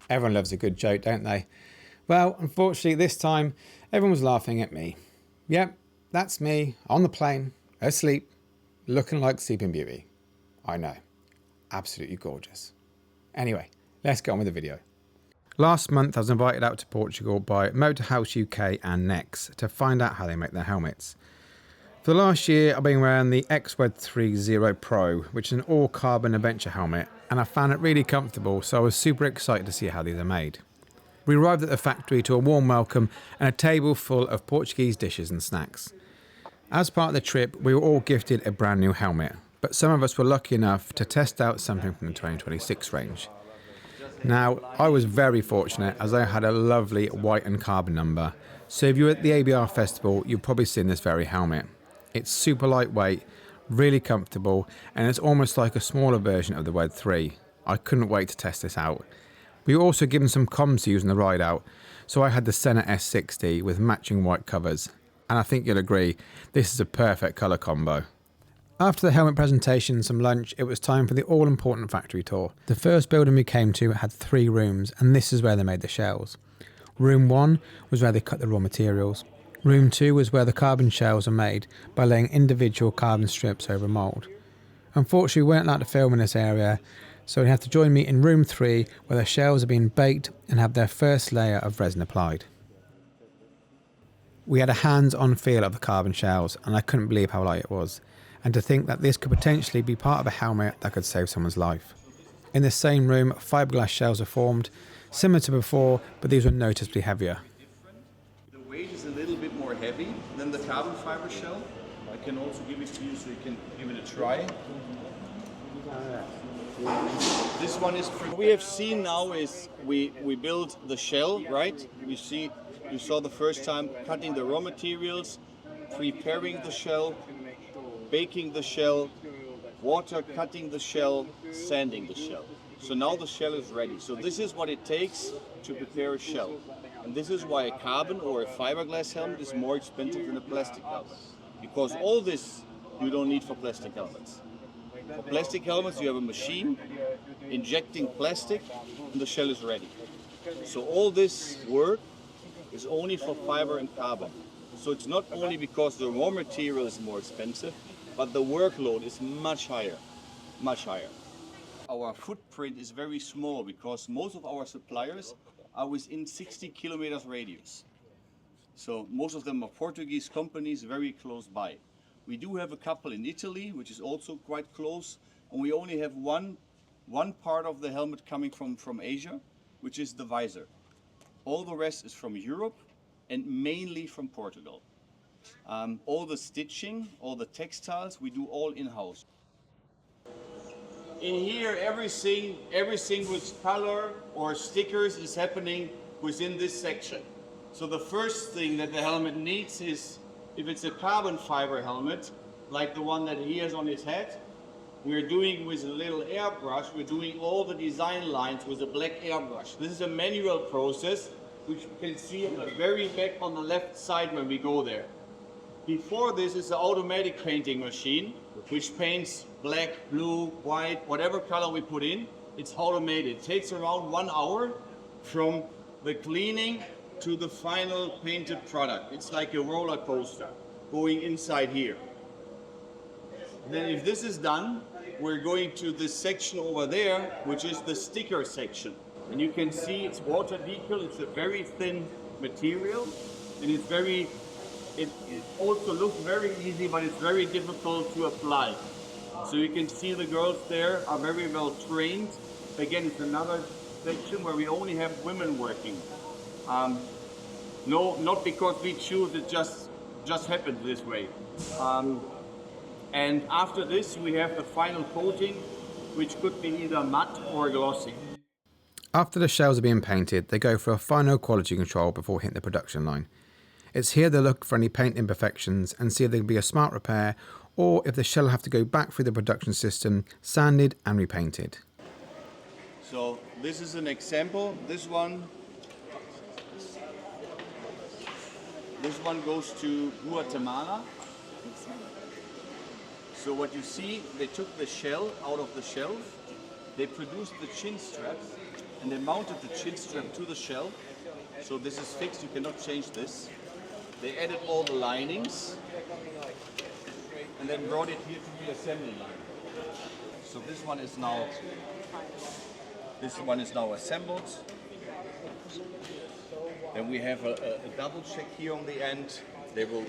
Everyone loves a good joke, don't they? Well, unfortunately this time everyone was laughing at me. Yep, that's me on the plane, asleep, looking like Sleeping Beauty. I know, absolutely gorgeous. Anyway, let's get on with the video. Last month I was invited out to Portugal by Motorhouse UK and Nexx to find out how they make their helmets. For the last year I've been wearing the XWED 3 Pro, which is an all carbon adventure helmet, and I found it really comfortable, so I was super excited to see how these are made. We arrived at the factory to a warm welcome and a table full of Portuguese dishes and snacks. As part of the trip we were all gifted a brand new helmet, but some of us were lucky enough to test out something from the 2026 range. Now, I was very fortunate as I had a lovely white and carbon number, so if you're at the ABR festival you've probably seen this very helmet. It's super lightweight, really comfortable, and it's almost like a smaller version of the WED 3. I couldn't wait to test this out. We were also given some comms to use in the ride out, so I had the Senna S60 with matching white covers, and I think you'll agree, this is a perfect colour combo. After the helmet presentation and some lunch, it was time for the all-important factory tour. The first building we came to had 3 rooms, and this is where they made the shells. Room 1 was where they cut the raw materials. Room 2 was where the carbon shells are made by laying individual carbon strips over mould. Unfortunately, we weren't allowed to film in this area, so you have to join me in room 3 where the shells are being baked and have their first layer of resin applied. We had a hands-on feel of the carbon shells, and I couldn't believe how light it was, and to think that this could potentially be part of a helmet that could save someone's life. In the same room, fiberglass shells are formed, similar to before, but these were noticeably heavier. The weight is a little bit more heavy than the carbon fiber shell. I can also give it to you so you can give it a try. This one is what we have seen now is we build the shell, right? You saw the first time cutting the raw materials, preparing the shell, baking the shell, water cutting the shell, sanding the shell. So now the shell is ready. So this is what it takes to prepare a shell. And this is why a carbon or a fiberglass helmet is more expensive than a plastic helmet. Because all this you don't need for plastic helmets. For plastic helmets you have a machine injecting plastic and the shell is ready. So all this work is only for fiber and carbon. So it's not only because the raw material is more expensive, but the workload is much higher, much higher. Our footprint is very small because most of our suppliers are within 60 kilometers radius. So most of them are Portuguese companies very close by. We do have a couple in Italy, which is also quite close, and we only have one part of the helmet coming from Asia, which is the visor. All the rest is from Europe and mainly from Portugal. All the stitching, all the textiles, we do all in-house. In here, everything with color or stickers is happening within this section. So the first thing that the helmet needs is, if it's a carbon fiber helmet, like the one that he has on his head, we're doing with a little airbrush, we're doing all the design lines with a black airbrush. This is a manual process, which you can see at the very back on the left side when we go there. Before this is an automatic painting machine, which paints black, blue, white, whatever color we put in. It's automated. It takes around 1 hour from the cleaning to the final painted product. It's like a roller coaster going inside here. Then if this is done, we're going to this section over there, which is the sticker section. And you can see it's water decal. It's a very thin material, and it's very, it also looks very easy, but it's very difficult to apply. So you can see the girls there are very well trained. Again, it's another section where we only have women working. No, not because we choose, it just happened this way. And after this, we have the final coating, which could be either matte or glossy. After the shells are being painted, they go for a final quality control before hitting the production line. It's here they look for any paint imperfections and see if there can be a smart repair, or if the shell will have to go back through the production system, sanded and repainted. So this is an example. This one goes to Guatemala. So what you see, they took the shell out of the shell, they produced the chin strap, and they mounted the chin strap to the shell. So this is fixed, you cannot change this. They added all the linings, and then brought it here to the assembly line. So this one is now assembled. Then we have a double check here on the end. They will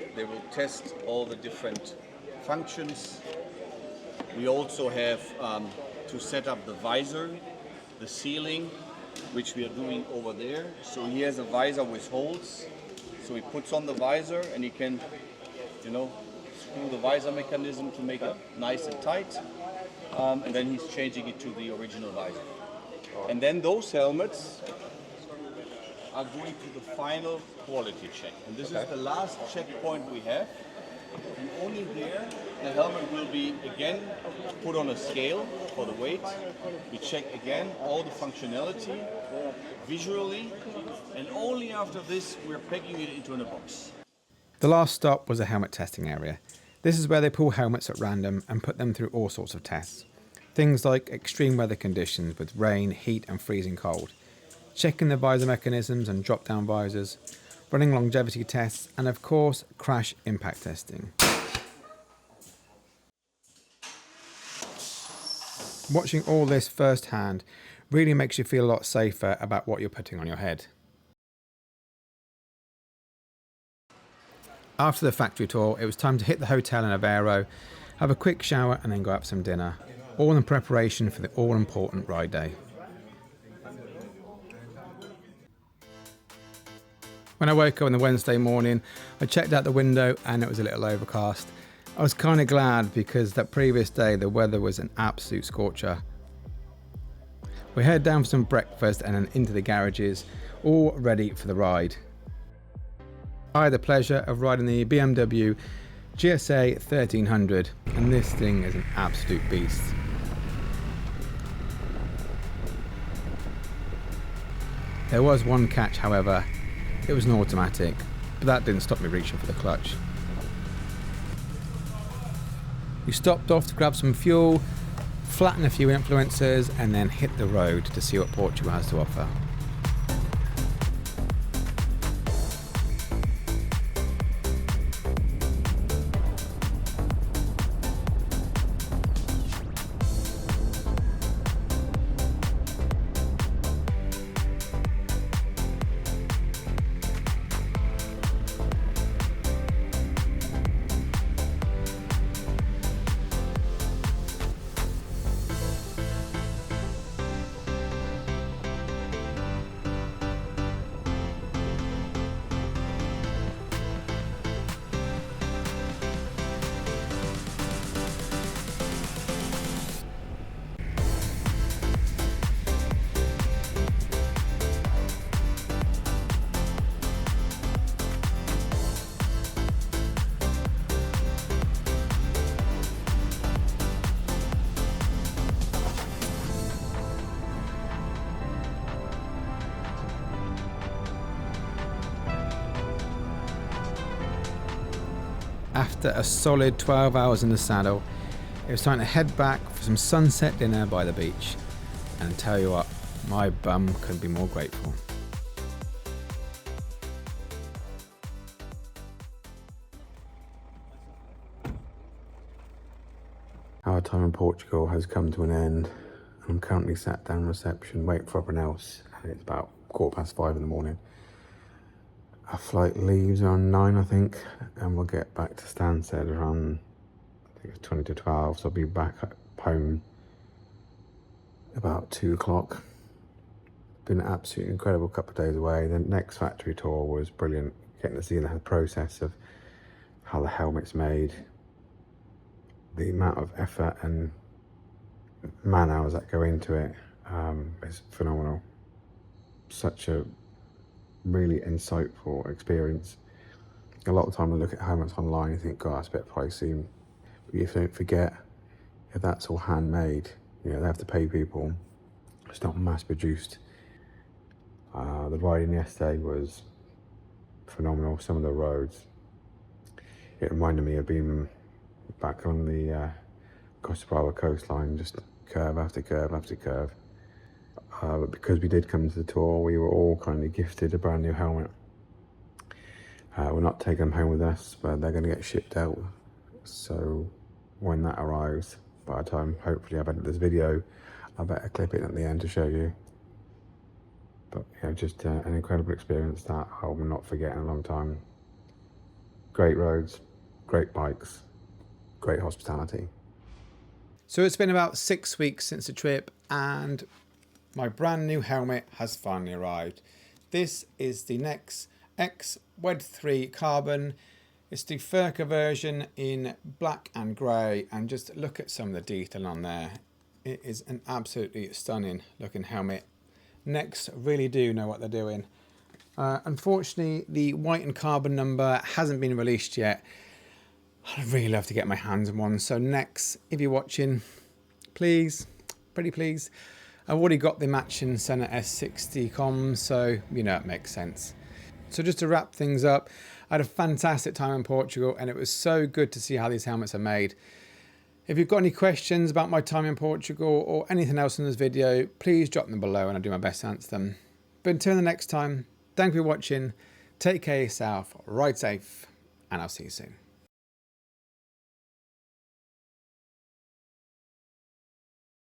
test all the different functions. We also have to set up the visor, the sealing, which we are doing over there. So he has a visor with holes. So he puts on the visor and he can, screw the visor mechanism to make it nice and tight. And then he's changing it to the original visor. And then those helmets are going to the final quality check. And this is the last checkpoint we have. And only there, the helmet will be again put on a scale for the weight. We check again all the functionality visually, and only after this we're packing it into a box. The last stop was a helmet testing area. This is where they pull helmets at random and put them through all sorts of tests. Things like extreme weather conditions with rain, heat and freezing cold, checking the visor mechanisms and drop-down visors, running longevity tests, and of course, crash impact testing. Watching all this firsthand really makes you feel a lot safer about what you're putting on your head. After the factory tour, it was time to hit the hotel in Aveiro, have a quick shower and then go out for some dinner, all in preparation for the all-important ride day. When I woke up on the Wednesday morning, I checked out the window and it was a little overcast. I was kind of glad because that previous day the weather was an absolute scorcher. We head down for some breakfast and then into the garages, all ready for the ride. I had the pleasure of riding the BMW GSA 1300 and this thing is an absolute beast. There was one catch, however. It was an automatic, but that didn't stop me reaching for the clutch. We stopped off to grab some fuel, flatten a few influencers, and then hit the road to see what Portugal has to offer. After a solid 12 hours in the saddle, it was time to head back for some sunset dinner by the beach. And tell you what, my bum couldn't be more grateful. Our time in Portugal has come to an end. I'm currently sat down reception waiting for everyone else, and it's about 5:15 in the morning. Our flight leaves around 9, I think, and we'll get back to Stansted around, I think it's 20 to 12, so I'll be back home about 2 o'clock. Been an absolutely incredible couple of days away. The Nexx factory tour was brilliant, getting to see the process of how the helmet's made, the amount of effort and man hours that go into it is phenomenal. Such a really insightful experience. A lot of time I look at helmets online and think, God, that's a bit pricey. But you don't forget, if that's all handmade, they have to pay people. It's not mass produced. The riding yesterday was phenomenal. Some of the roads, it reminded me of being back on the Costa Brava coastline, just curve after curve after curve. But because we did come to the tour, we were all kind of gifted a brand new helmet. We're not taking them home with us, but they're going to get shipped out. So when that arrives, by the time hopefully I've edited this video, I better clip it at the end to show you. But yeah, just an incredible experience that I will not forget in a long time. Great roads, great bikes, great hospitality. So it's been about 6 weeks since the trip and my brand new helmet has finally arrived. This is the Nexx X Wed 3 Carbon. It's the Furka version in black and grey, and just look at some of the detail on there. It is an absolutely stunning looking helmet. Nexx really do know what they're doing. Unfortunately, the white and carbon number hasn't been released yet. I'd really love to get my hands on one. So Nexx, if you're watching, please, pretty please. I've already got the matching Senna S60 comms, so you know it makes sense. So just to wrap things up, I had a fantastic time in Portugal and it was so good to see how these helmets are made. If you've got any questions about my time in Portugal or anything else in this video, please drop them below and I'll do my best to answer them. But until the next time, thank you for watching, take care of yourself, ride safe, and I'll see you soon.